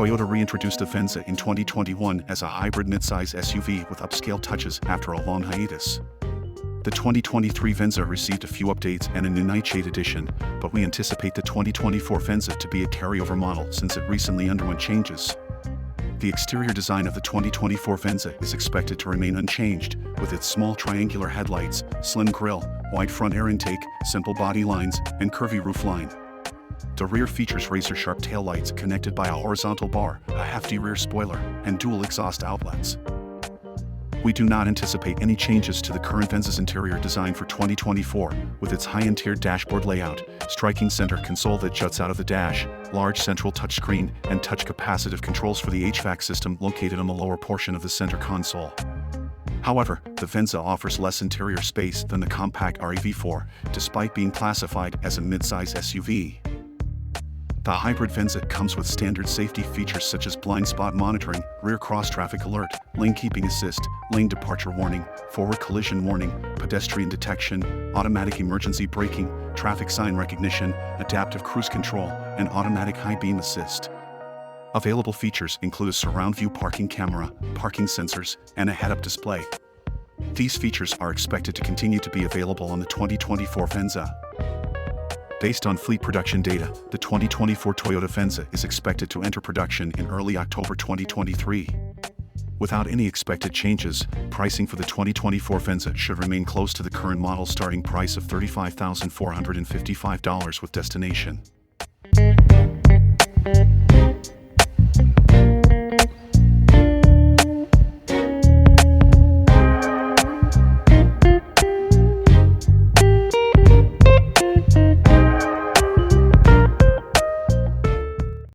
Toyota reintroduced the Venza in 2021 as a hybrid midsize SUV with upscale touches after a long hiatus. The 2023 Venza received a few updates and a new nightshade edition, but we anticipate the 2024 Venza to be a carryover model since it recently underwent changes. The exterior design of the 2024 Venza is expected to remain unchanged, with its small triangular headlights, slim grille, wide front air intake, simple body lines, and curvy roofline. The rear features razor-sharp taillights connected by a horizontal bar, a hefty rear spoiler, and dual exhaust outlets. We do not anticipate any changes to the current Venza's interior design for 2024, with its high-end tiered dashboard layout, striking center console that juts out of the dash, large central touchscreen, and touch capacitive controls for the HVAC system located on the lower portion of the center console. However, the Venza offers less interior space than the compact RAV4, despite being classified as a midsize SUV. The hybrid Venza comes with standard safety features such as blind spot monitoring, rear cross-traffic alert, lane keeping assist, lane departure warning, forward collision warning, pedestrian detection, automatic emergency braking, traffic sign recognition, adaptive cruise control, and automatic high beam assist. Available features include a surround view parking camera, parking sensors, and a head-up display. These features are expected to continue to be available on the 2024 Venza. Based on fleet production data, the 2024 Toyota Venza is expected to enter production in early October 2023. Without any expected changes, pricing for the 2024 Venza should remain close to the current model starting price of $35,455 with destination.